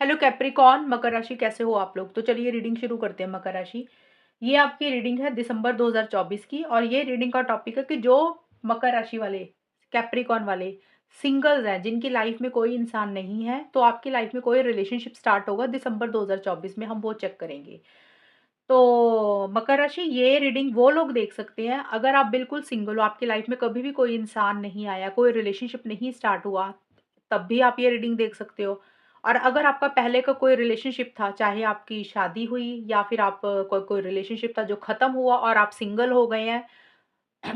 Hello Capricorn, मकर राशि कैसे हो आप लोग। तो चलिए रीडिंग शुरू करते हैं। मकर राशि, ये आपकी रीडिंग है दिसंबर 2024 की, और ये रीडिंग का टॉपिक है कि जो मकर राशि वाले, कैप्रिकॉर्न वाले सिंगल्स हैं, जिनकी लाइफ में कोई इंसान नहीं है, तो आपकी लाइफ में कोई रिलेशनशिप स्टार्ट होगा दिसंबर 2024 में, हम वो चेक करेंगे। तो मकर राशि, ये रीडिंग वो लोग देख सकते हैं अगर आप बिल्कुल सिंगल हो, आपकी लाइफ में कभी भी कोई इंसान नहीं आया, कोई रिलेशनशिप नहीं स्टार्ट हुआ, तब भी आप ये रीडिंग देख सकते हो। और अगर आपका पहले का कोई रिलेशनशिप था, चाहे आपकी शादी हुई या फिर आप कोई कोई रिलेशनशिप था जो खत्म हुआ और आप सिंगल हो गए हैं,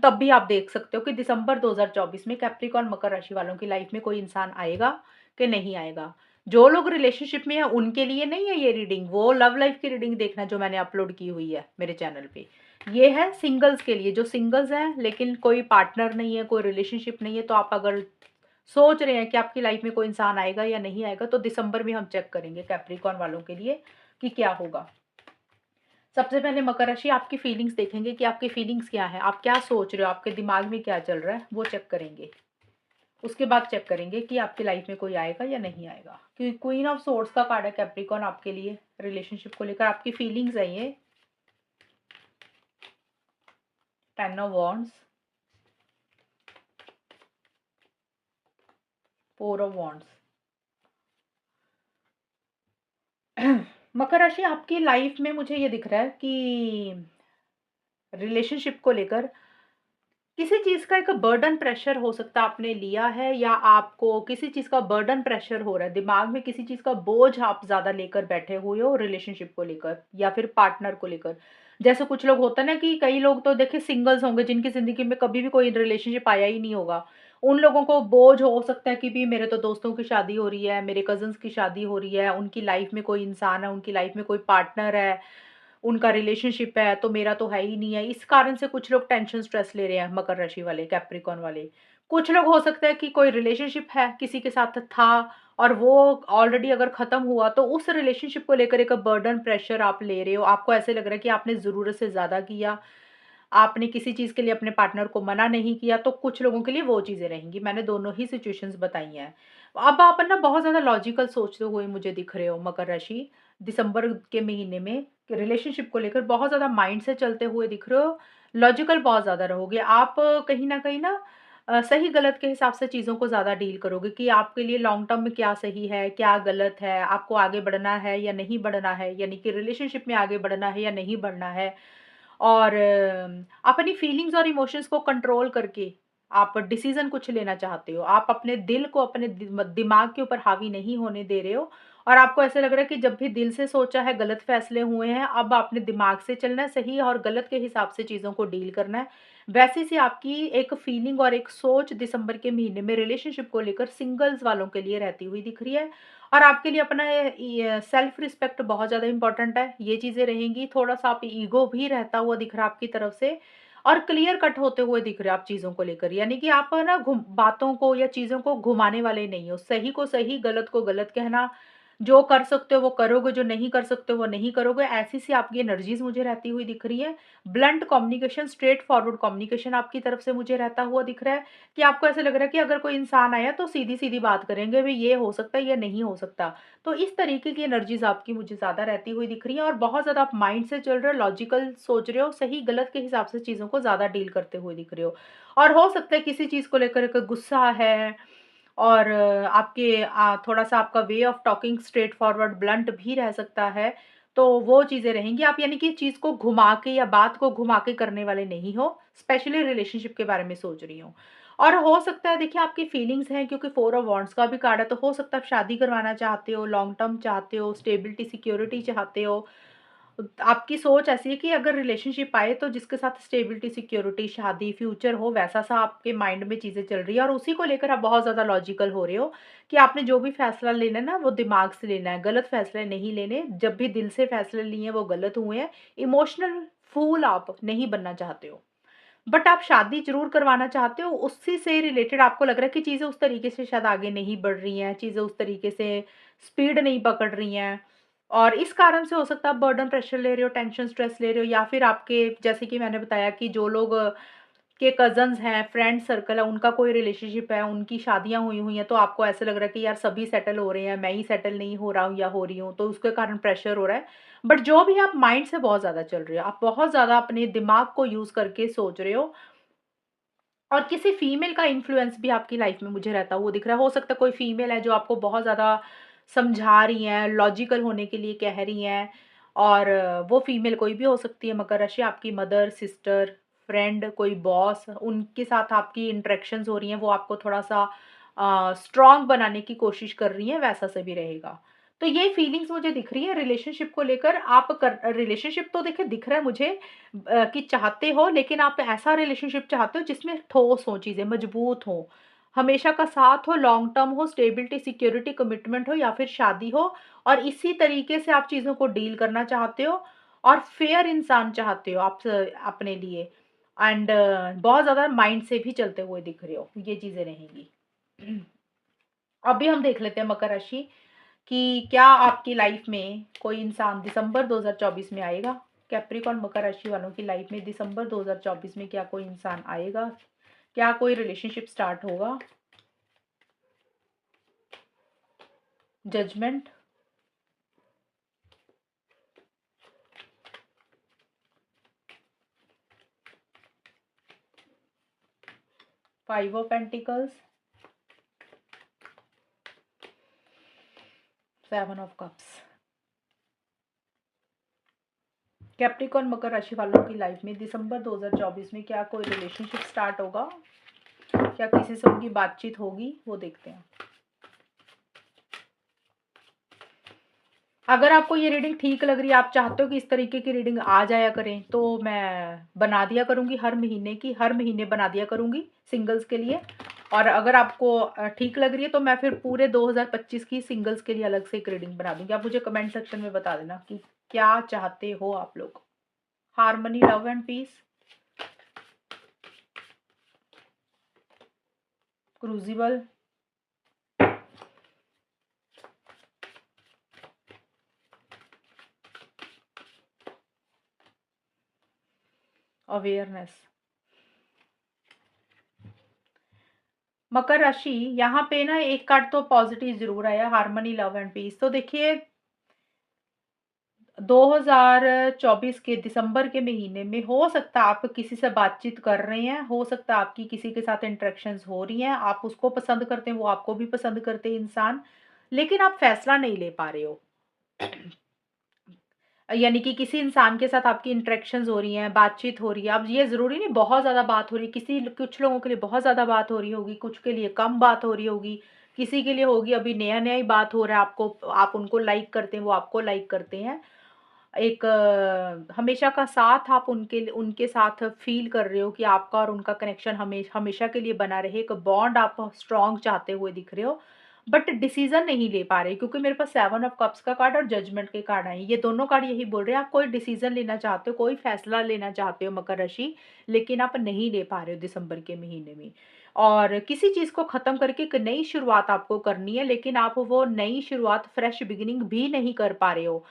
तब भी आप देख सकते हो कि दिसंबर 2024 में कैप्रिकॉर्न मकर राशि वालों की लाइफ में कोई इंसान आएगा कि नहीं आएगा। जो लोग रिलेशनशिप में है उनके लिए नहीं है ये रीडिंग, वो लव लाइफ की रीडिंग देखना जो मैंने अपलोड की हुई है मेरे चैनल पे। ये है सिंगल्स के लिए, जो सिंगल्स हैं लेकिन कोई पार्टनर नहीं है, कोई रिलेशनशिप नहीं है, तो आप अगर सोच रहे हैं कि आपकी लाइफ में कोई इंसान आएगा या नहीं आएगा, तो दिसंबर में हम चेक करेंगे कैप्रिकॉर्न वालों के लिए कि क्या होगा। सबसे पहले मकर राशि, आपकी फीलिंग्स देखेंगे कि आपकी फीलिंग्स क्या है, आप क्या सोच रहे हो, आपके दिमाग में क्या चल रहा है, वो चेक करेंगे। उसके बाद चेक करेंगे कि आपकी लाइफ में कोई आएगा या नहीं आएगा। क्योंकि क्वीन ऑफ सोर्ड्स का कार्ड है कैप्रिकॉर्न आपके लिए, रिलेशनशिप को लेकर आपकी फीलिंग्स है ये। Ten of wands, four of wands. मकर राशि, आपकी लाइफ में मुझे ये दिख रहा है कि रिलेशनशिप को लेकर किसी चीज़ का एक बर्डन प्रेशर हो सकता है आपने लिया है, या आपको किसी चीज़ का बर्डन प्रेशर हो रहा है, दिमाग में किसी चीज़ का बोझ आप ज़्यादा लेकर बैठे हुए हो रिलेशनशिप को लेकर या फिर पार्टनर को लेकर। जैसे कुछ लोग होता है ना कि कई लोग तो देखिए सिंगल्स होंगे जिनकी ज़िंदगी में कभी भी कोई रिलेशनशिप आया ही नहीं होगा। उन लोगों को बोझ हो सकता है कि भी मेरे तो दोस्तों की शादी हो रही है, मेरे कज़िन्स की शादी हो रही है, उनकी लाइफ में कोई इंसान है, उनकी लाइफ में कोई पार्टनर है, उनका रिलेशनशिप है, तो मेरा तो है ही नहीं है। इस कारण से कुछ लोग टेंशन स्ट्रेस ले रहे हैं, मकर राशि वाले, कैप्रिकॉर्न वाले। कुछ लोग हो सकता है कि कोई रिलेशनशिप है, किसी के साथ था और वो ऑलरेडी अगर खत्म हुआ, तो उस रिलेशनशिप को लेकर एक बर्डन प्रेशर आप ले रहे हो। आपको ऐसे लग रहा है कि आपने ज़रूरत से ज़्यादा किया, आपने किसी चीज़ के लिए अपने पार्टनर को मना नहीं किया, तो कुछ लोगों के लिए वो चीज़ें रहेंगी। मैंने दोनों ही सिचुएशंस बताई हैं। अब आप ना बहुत ज़्यादा लॉजिकल सोचते हुए मुझे दिख रहे हो मकर राशि, दिसंबर के महीने में रिलेशनशिप को लेकर बहुत ज़्यादा माइंड से चलते हुए दिख रहे हो, लॉजिकल बहुत ज़्यादा रहोगे। आप कहीं न कहीं ना सही गलत के हिसाब से चीज़ों को ज़्यादा डील करोगे कि आपके लिए लॉन्ग टर्म में क्या सही है, क्या गलत है, आपको आगे बढ़ना है या नहीं बढ़ना है, यानी कि रिलेशनशिप में आगे बढ़ना है या नहीं बढ़ना है। और अपनी फीलिंग्स और इमोशंस को कंट्रोल करके आप डिसीजन कुछ लेना चाहते हो। आप अपने दिल को अपने दिमाग के ऊपर हावी नहीं होने दे रहे हो, और आपको ऐसा लग रहा है कि जब भी दिल से सोचा है गलत फैसले हुए हैं, अब आपने दिमाग से चलना है, सही और गलत के हिसाब से चीज़ों को डील करना है। वैसी सी आपकी एक फीलिंग और एक सोच दिसंबर के महीने में रिलेशनशिप को लेकर सिंगल्स वालों के लिए रहती हुई दिख रही है। और आपके लिए अपना ये सेल्फ रिस्पेक्ट बहुत ज़्यादा इम्पोर्टेंट है, ये चीज़ें रहेंगी। थोड़ा-सा आप ईगो भी रहता हुआ दिख रहा है आपकी तरफ से, और क्लियर कट होते हुए दिख रहे हो आप चीज़ों को लेकर। यानी कि आप ना बातों को या चीज़ों को घुमाने वाले नहीं हो। सही को सही, गलत को गलत कहना, जो कर सकते हो वो करोगे, जो नहीं कर सकते हो वो नहीं करोगे। ऐसी-सी आपकी एनर्जीज़ मुझे रहती हुई दिख रही है। Blunt communication, straight forward communication आपकी तरफ से मुझे रहता हुआ दिख रहा है, कि आपको ऐसा लग रहा है कि अगर कोई इंसान आया तो सीधी-सीधी बात करेंगे, भई ये हो सकता है, ये नहीं हो सकता। तो इस तरीके की एनर्जीज़ आपकी मुझे ज़्यादा रहती हुई दिख रही हैं, और बहुत ज़्यादा आप माइंड से चल रहे हो, लॉजिकल सोच रहे हो, सही-गलत के हिसाब से चीज़ों को ज़्यादा डील करते हुए दिख रहे हो। और हो सकता है किसी चीज़ को लेकर एक गुस्सा है, और आपके थोड़ा-सा आपका way of talking straight forward blunt भी रह सकता है। तो वो चीज़ें रहेंगी। आप यानी कि चीज़ को घुमा के या बात को घुमा के करने वाले नहीं हो, स्पेशली रिलेशनशिप के बारे में सोच रही हूँ। और हो सकता है देखिए आपकी फीलिंग्स हैं, क्योंकि फोर ऑफ वांड्स का भी कार्ड है, तो हो सकता है आप शादी करवाना चाहते हो, लॉन्ग टर्म चाहते हो, स्टेबिलिटी सिक्योरिटी चाहते हो। आपकी सोच ऐसी है कि अगर रिलेशनशिप आए तो जिसके साथ स्टेबिलिटी, सिक्योरिटी, शादी, फ्यूचर हो, वैसा-सा आपके माइंड में चीज़ें चल रही है, और उसी को लेकर आप बहुत ज़्यादा लॉजिकल हो रहे हो कि आपने जो भी फैसला लेना है ना, वो दिमाग से लेना है, गलत फैसले नहीं लेने। जब भी दिल से फैसले लिए हैं, वो गलत हुए हैं। इमोशनल फूल आप नहीं बनना चाहते हो। बट आप शादी ज़रूर करवाना चाहते हो, उसी से रिलेटेड आपको लग रहा है कि चीज़ें उस तरीके से शायद आगे नहीं बढ़ रही हैं, चीज़ें उस तरीके से स्पीड नहीं पकड़ रही हैं, और इस कारण से हो सकता है आप बर्डन प्रेशर ले रहे हो, टेंशन स्ट्रेस ले रहे हो, या फिर आपके जैसे कि मैंने बताया कि जो लोग के कज़न्स हैं, फ्रेंड सर्कल है, उनका कोई रिलेशनशिप है, उनकी शादियाँ हुई हुई हैं, तो आपको ऐसा लग रहा है कि यार सभी सेटल हो रहे हैं, मैं ही सेटल नहीं हो रहा हूँ या हो रही हूँ, तो उसके कारण प्रेशर हो रहा है। बट जो भी आप माइंड से बहुत ज़्यादा चल रहे हो, आप बहुत ज़्यादा अपने दिमाग को यूज़ करके सोच रहे हो और किसी फीमेल का इन्फ्लुएंस भी आपकी लाइफ में मुझे रहता हुआ दिख रहा है। हो सकता है कोई फीमेल है जो आपको बहुत ज़्यादा समझा रही हैं, लॉजिकल होने के लिए कह रही हैं और वो फीमेल कोई भी हो सकती है मकर राशि, आपकी मदर, सिस्टर, फ्रेंड, कोई बॉस, उनके साथ आपकी इंटरेक्शंस हो रही हैं, वो आपको थोड़ा-सा स्ट्रॉन्ग बनाने की कोशिश कर रही हैं, वैसा से भी रहेगा। तो ये फीलिंग्स मुझे दिख रही है रिलेशनशिप को लेकर। आप कर रिलेशनशिप तो देखिए दिख रहा है मुझे कि चाहते हो, लेकिन आप ऐसा रिलेशनशिप चाहते हो जिसमें ठोस हो चीज़ें, मजबूत हो, हमेशा का साथ हो, लॉन्ग टर्म हो, स्टेबिलिटी, सिक्योरिटी, कमिटमेंट हो या फिर शादी हो और इसी तरीके से आप चीज़ों को डील करना चाहते हो और फेयर इंसान चाहते हो आप अपने लिए एंड बहुत ज़्यादा माइंड से भी चलते हुए दिख रहे हो, ये चीज़ें रहेंगी। अभी हम देख लेते हैं मकर राशि कि क्या आपकी लाइफ में कोई इंसान दिसंबर 2024 में आएगा? कैप्रिकॉर्न मकर राशि वालों की लाइफ में दिसंबर 2024 में क्या कोई इंसान आएगा? क्या कोई रिलेशनशिप स्टार्ट होगा? Judgement, 5 of pentacles, 7 of cups. Capricorn मकर राशि वालों की लाइफ में दिसंबर 2024 में क्या कोई रिलेशनशिप स्टार्ट होगा? क्या किसी से उनकी बातचीत होगी? वो देखते हैं। अगर आपको ये रीडिंग ठीक लग रही है, आप चाहते हो कि इस तरीके की रीडिंग आ जाया करें, तो मैं बना दिया करूँगी हर महीने की, हर महीने बना दिया करूँगी सिंगल्स के लिए। और अगर आपको ठीक लग रही है, तो मैं फिर पूरे 2025 की सिंगल्स के लिए अलग से एक रीडिंग बना दूँगी। आप मुझे कमेंट सेक्शन में बता देना कि क्या चाहते हो आप लोग? Harmony, love and peace, crucible, awareness. मकर राशि, यहाँ पे ना एक कार्ड तो पॉजिटिव ज़रूर आया, हार्मनी, लव एंड पीस। तो देखिए 2024 के दिसंबर के महीने में हो सकता है आप किसी से बातचीत कर रहे हैं, हो सकता है आपकी किसी के साथ इंटरेक्शंस हो रही हैं, आप उसको पसंद करते हैं, वो आपको भी पसंद करते हैं इंसान, लेकिन आप फैसला नहीं ले पा रहे हो। यानी कि किसी इंसान के साथ आपकी इंटरेक्शंस हो रही हैं, बातचीत हो रही है। अब ये ज़रूरी नहीं बहुत ज़्यादा बात हो रही है, कुछ लोगों के लिए बहुत ज़्यादा बात हो रही होगी, कुछ के लिए कम बात हो रही होगी, किसी के लिए होगी अभी नया-नया ही बात हो रहा है, आपको आप उनको लाइक करते हैं, वो आपको लाइक करते हैं। एक हमेशा का साथ आप उनके साथ फ़ील कर रहे हो कि आपका और उनका कनेक्शन हमेशा के लिए बना रहे, एक बॉन्ड आप स्ट्रॉन्ग चाहते हुए दिख रहे हो, बट डिसीज़न नहीं ले पा रहे क्योंकि मेरे पास 7 ऑफ कप्स का कार्ड और जजमेंट के कार्ड आए हैं। ये दोनों कार्ड यही बोल रहे हैं आप कोई डिसीज़न लेना चाहते हो, कोई फ़ैसला लेना चाहते हो मकर राशि, लेकिन आप नहीं ले पा रहे हो दिसंबर के महीने में। और किसी चीज़ को ख़त्म करके एक नई शुरुआत आपको करनी है, लेकिन आप वो नई शुरुआत फ्रेश बिगिनिंग भी नहीं कर पा रहे हो।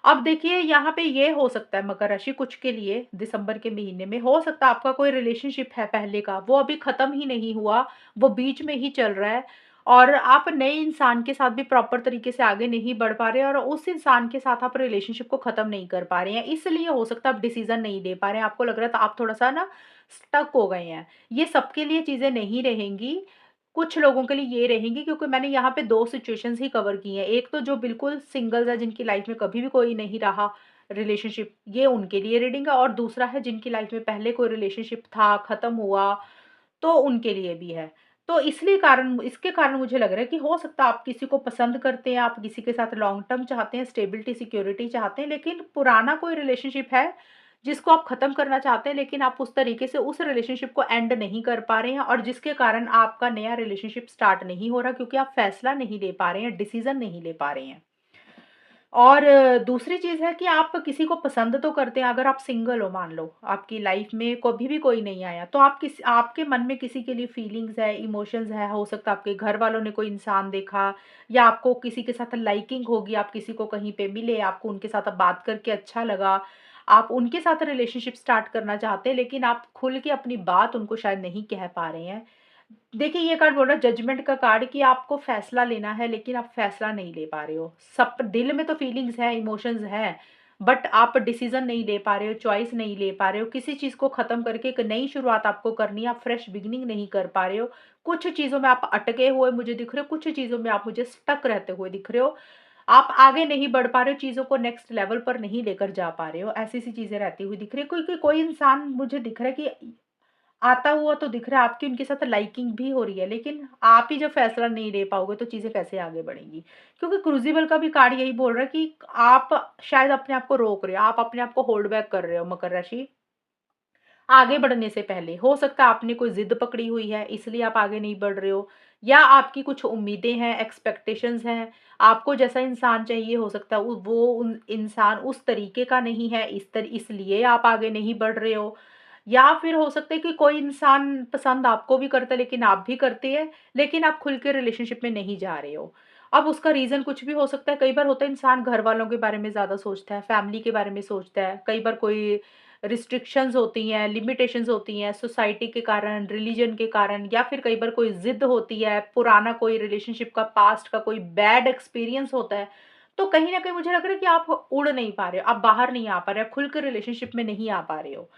अब देखिए यहाँ पे ये हो सकता है मकर राशि कुछ के लिए दिसंबर के महीने में हो सकता है आपका कोई रिलेशनशिप है पहले का, वो अभी खत्म ही नहीं हुआ, वो बीच में ही चल रहा है और आप नए इंसान के साथ भी प्रॉपर तरीके से आगे नहीं बढ़ पा रहे हैं और उस इंसान के साथ आप रिलेशनशिप को खत्म नहीं कर पा रहे हैं, इसलिए हो सकता है आप डिसीजन नहीं ले पा रहे हैं, आपको लग रहा था आप थोड़ा सा ना स्टक हो गए हैं। ये सबके लिए चीजें नहीं रहेंगी, कुछ लोगों के लिए ये रहेंगी क्योंकि मैंने यहाँ पे 2 सिचुएशंस ही कवर की हैं। एक तो जो बिल्कुल सिंगल्स है जिनकी लाइफ में कभी भी कोई नहीं रहा रिलेशनशिप, ये उनके लिए रीडिंग है और दूसरा है जिनकी लाइफ में पहले कोई रिलेशनशिप था, खत्म हुआ, तो उनके लिए भी है। तो इसके कारण मुझे लग रहा है कि हो सकता है आप किसी को पसंद करते हैं, आप किसी के साथ लॉन्ग टर्म चाहते हैं, स्टेबिलिटी, सिक्योरिटी चाहते हैं, लेकिन पुराना कोई रिलेशनशिप है जिसको आप खत्म करना चाहते हैं, लेकिन आप उस तरीके से उस रिलेशनशिप को एंड नहीं कर पा रहे हैं और जिसके कारण आपका नया रिलेशनशिप स्टार्ट नहीं हो रहा क्योंकि आप फैसला नहीं ले पा रहे हैं, डिसीजन नहीं ले पा रहे हैं। और दूसरी चीज़ है कि आप किसी को पसंद तो करते हैं, अगर आप सिंगल हो मान लो, आपकी लाइफ में कभी भी कोई नहीं आया, तो आपके मन में किसी के लिए फीलिंग्स है, इमोशंस है, हो सकता है आपके घर वालों ने कोई इंसान देखा या आपको किसी के साथ लाइकिंग होगी, आप किसी को कहीं पे मिले, आपको उनके साथ अब बात करके अच्छा लगा, आप उनके साथ रिलेशनशिप स्टार्ट करना चाहते हैं, लेकिन आप खुल के अपनी बात उनको शायद नहीं कह पा रहे हैं। देखिए, ये कार्ड बोल रहा है जजमेंट का कार्ड कि आपको फैसला लेना है, लेकिन आप फैसला नहीं ले पा रहे हो। सब दिल में तो फीलिंग्स हैं, इमोशंस हैं, बट आप डिसीजन नहीं ले पा रहे हो, चॉइस नहीं ले पा रहे हो। किसी चीज़ को ख़त्म करके एक नई शुरुआत आपको करनी है, आप फ्रेश बिगिनिंग नहीं कर पा रहे हो। कुछ चीज़ों में आप अटके हुए मुझे दिख रहे हो, कुछ चीज़ों में आप मुझे स्टक रहते हुए दिख रहे हो। आप आगे नहीं बढ़ पा रहे हो, चीज़ों को नेक्स्ट लेवल पर नहीं लेकर जा पा रहे हो। ऐसी-सी चीज़ें रहती हुई दिख रही है, क्योंकि कोई इंसान मुझे दिख रहा है कि आता हुआ तो दिख रहा है, आपकी उनके साथ लाइकिंग भी हो रही है, लेकिन आप ही जब फैसला नहीं ले पाओगे तो चीज़ें कैसे आगे बढ़ेंगी? क्योंकि क्रूसिबल का भी कार्ड यही बोल रहा है कि आप शायद अपने आप को रोक रहे हो, आप अपने आप को होल्ड बैक कर रहे हो मकर राशि। आगे बढ़ने से पहले हो सकता है आपने कोई ज़िद पकड़ी हुई है, इसलिए आप आगे नहीं बढ़ रहे हो, या आपकी कुछ उम्मीदें हैं, एक्सपेक्टेशंस हैं, आपको जैसा इंसान चाहिए हो सकता है वो उन इंसान उस तरीके का नहीं है, इसलिए आप आगे नहीं बढ़ रहे हो। या फिर हो सकता है कि कोई इंसान पसंद आपको भी करता है, लेकिन आप भी करते हैं, लेकिन आप खुल के रिलेशनशिप में नहीं जा रहे हो। अब उसका रीज़न कुछ भी हो सकता है, कई बार होता है इंसान घर वालों के बारे में ज़्यादा सोचता है, फैमिली के बारे में सोचता है, कई बार कोई रिस्ट्रिक्शंस होती हैं, लिमिटेशंस होती हैं, सोसाइटी के कारण, रिलीजन के कारण, या फिर कई बार कोई ज़िद होती है, पुराना कोई रिलेशनशिप का पास्ट का कोई बैड एक्सपीरियंस होता है। तो कहीं न कहीं मुझे लग रहा है कि आप उड़ नहीं पा रहे हो, आप बाहर नहीं आ पा रहे हो, आप खुल के रिलेशनशिप में नहीं आ पा रहे हो।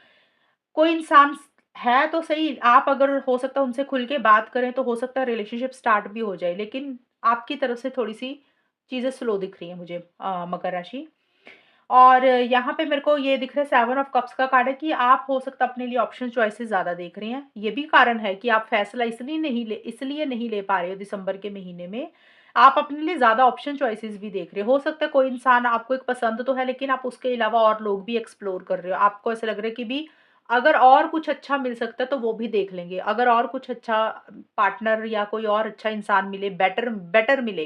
कोई इंसान है तो सही, आप अगर हो सकता है उनसे खुल के बात करें तो हो सकता है रिलेशनशिप स्टार्ट भी हो जाए, लेकिन आपकी तरफ से थोड़ी-सी चीज़ें स्लो दिख रही हैं मुझे मकर राशि। और यहाँ पे मेरे को ये दिख रहा है 7 ऑफ कप्स का कार्ड है कि आप हो सकता है अपने लिए ऑप्शन चॉइसेस ज़्यादा देख रहे हैं। ये भी कारण है कि आप फैसला इसलिए नहीं ले पा रहे हो दिसंबर के महीने में। आप अपने लिए ज़्यादा ऑप्शन चॉइसेस भी देख रहे हो। सकता है कोई इंसान आपको एक पसंद तो है, लेकिन आप उसके अलावा और लोग भी एक्सप्लोर कर रहे हो। आपको ऐसा लग रहा है कि भी अगर और कुछ अच्छा मिल सकता है तो वो भी देख लेंगे। अगर और कुछ अच्छा पार्टनर या कोई और अच्छा इंसान मिले, बेटर बेटर मिले,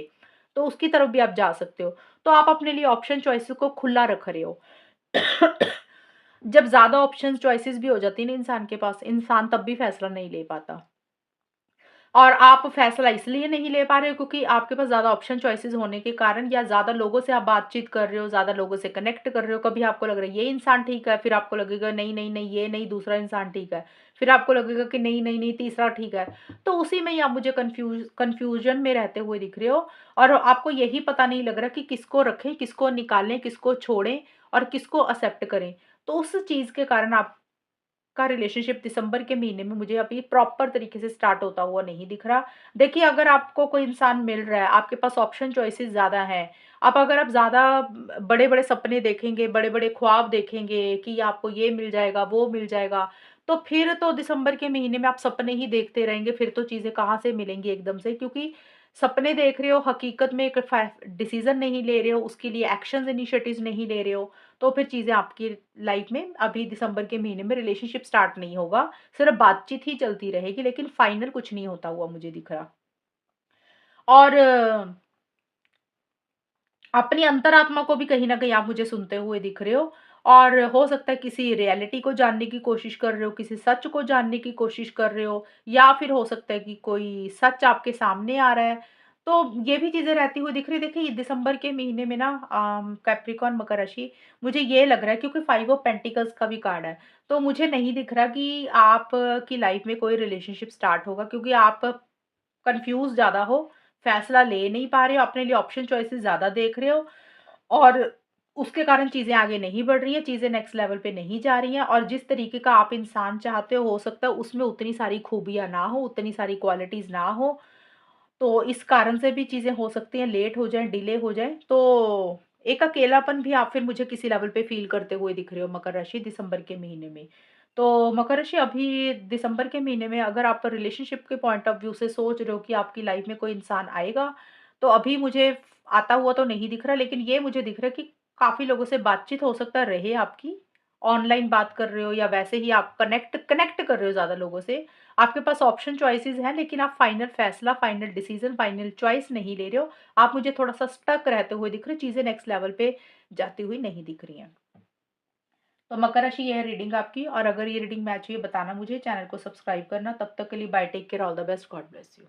तो उसकी तरफ भी आप जा सकते हो। तो आप अपने लिए ऑप्शन चॉइसेस को खुला रख रहे हो। जब ज़्यादा ऑप्शंस चॉइसेस भी हो जाती है ना इंसान के पास, इंसान तब भी फैसला नहीं ले पाता। और आप फैसला इसलिए नहीं ले पा रहे हो क्योंकि आपके पास ज़्यादा ऑप्शन चॉइसेस होने के कारण, या ज़्यादा लोगों से आप बातचीत कर रहे हो, ज़्यादा लोगों से कनेक्ट कर रहे हो। कभी आपको लग रहा है ये इंसान ठीक है, फिर आपको लगेगा नहीं, नहीं, नहीं ये नहीं, दूसरा इंसान ठीक है। फिर आपको लगेगा कि नहीं, नहीं, नहीं तीसरा ठीक है। तो उसी में ही आप मुझे कन्फ्यूज़न में रहते हुए दिख रहे हो, और आपको यही पता नहीं लग रहा कि किसको रखें, किसको निकालें, किसको छोड़ें और किसको एक्सेप्ट करें। तो उस चीज़ के कारण आप का रिलेशनशिप दिसंबर के महीने में मुझे अभी प्रॉपर तरीके से स्टार्ट होता हुआ नहीं दिख रहा। देखिए, अगर आपको कोई इंसान मिल रहा है, आपके पास ऑप्शन चॉइसेस ज़्यादा हैं, अब अगर आप ज़्यादा बड़े-बड़े सपने देखेंगे, बड़े-बड़े ख्वाब देखेंगे कि आपको ये मिल जाएगा, वो मिल जाएगा, तो फिर तो दिसंबर के महीने में आप सपने ही देखते रहेंगे, फिर तो चीज़ें कहाँ से मिलेंगी एकदम से, क्योंकि सपने देख रहे हो, हकीकत में एक डिसीज़न नहीं ले रहे हो, उसके लिए एक्शंस इनिशिएटिव्स नहीं ले रहे हो, तो फिर चीज़ें आपकी लाइफ में अभी दिसंबर के महीने में रिलेशनशिप स्टार्ट नहीं होगा, सिर्फ़ बातचीत ही चलती रहेगी, लेकिन फाइनल कुछ नहीं होता हुआ मुझे दिख रहा। और अपनी अंतरात्मा को भी कहीं न कहीं आप मुझे सुनते हुए दिख रहे हो, और हो सकता है किसी रियलिटी को जानने की कोशिश कर रहे हो, किसी सच को जानने की कोशिश कर रहे हो, या फिर हो सकता है कि कोई सच आपके सामने आ रहा है। तो ये भी चीज़ें रहती हुई दिख रही है। देखिए, दिसंबर के महीने में ना कैप्रिकॉर्न मकर राशि, मुझे ये लग रहा है क्योंकि 5 ऑफ पेंटिकल्स का भी कार्ड है, तो मुझे नहीं दिख रहा कि आप की लाइफ में कोई रिलेशनशिप स्टार्ट होगा, क्योंकि आप कन्फ्यूज़ ज़्यादा हो, फैसला ले नहीं पा रहे हो, अपने लिए ऑप्शन चॉइसेस ज़्यादा देख रहे हो, और उसके कारण चीज़ें आगे नहीं बढ़ रही हैं, चीज़ें नेक्स्ट लेवल पे नहीं जा रही हैं, और जिस तरीके का आप इंसान चाहते हो सकता है उसमें उतनी सारी खूबियाँ ना हो, उतनी सारी क्वालिटीज़ ना हो। तो इस कारण से भी चीज़ें हो सकती हैं लेट हो जाएँ, डिले हो जाएँ। तो एक अकेलापन भी आप फिर मुझे किसी लेवल पे फ़ील करते हुए दिख रहे हो मकर राशि दिसंबर के महीने में। तो मकर राशि, अभी दिसंबर के महीने में अगर आप रिलेशनशिप के पॉइंट ऑफ व्यू से सोच रहे हो कि आपकी लाइफ़ में कोई इंसान आएगा, तो अभी मुझे आता हुआ तो नहीं दिख रहा, लेकिन ये मुझे दिख रहा है कि काफ़ी लोगों से बातचीत हो सकता है रहे आपकी। ऑनलाइन बात कर रहे हो या वैसे ही आप कनेक्ट कनेक्ट कर रहे हो ज़्यादा लोगों से। आपके पास ऑप्शन चॉइसेस हैं, लेकिन आप फाइनल फैसला, फाइनल डिसीज़न, फाइनल चॉइस नहीं ले रहे हो। आप मुझे थोड़ा-सा स्टक रहते हुए दिख रहे हो, चीज़ें नेक्स्ट लेवल पे जाती हुई नहीं दिख रही हैं। तो मकर राशि, ये है रीडिंग आपकी, और अगर ये रीडिंग मैच हुई है बताना मुझे, चैनल को सब्सक्राइब करना। तब तक के लिए bye, take care, all the best, God bless you.